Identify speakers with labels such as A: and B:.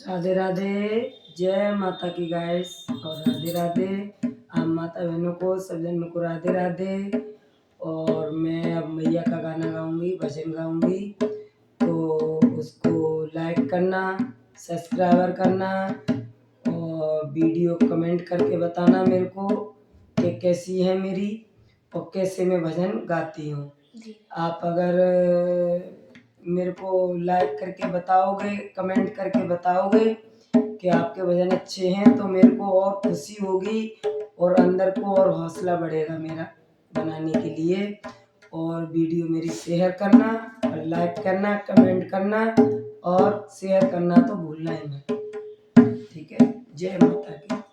A: राधे राधे। जय माता की गाइस और राधे राधे। आप माता बहनों को सब जन्म को राधे राधे। और मैं अब मैया का गाना गाऊंगी, भजन गाऊंगी, तो उसको लाइक करना, सब्सक्राइबर करना और वीडियो कमेंट करके बताना मेरे को कि कैसी है मेरी और कैसे मैं भजन गाती हूँ। आप अगर मेरे को लाइक करके बताओगे, कमेंट करके बताओगे कि आपके भजन अच्छे हैं तो मेरे को और खुशी होगी और अंदर को और हौसला बढ़ेगा मेरा बनाने के लिए। और वीडियो मेरी शेयर करना और लाइक करना, कमेंट करना और शेयर करना तो भूलना ही मत। ठीक है। जय माता की।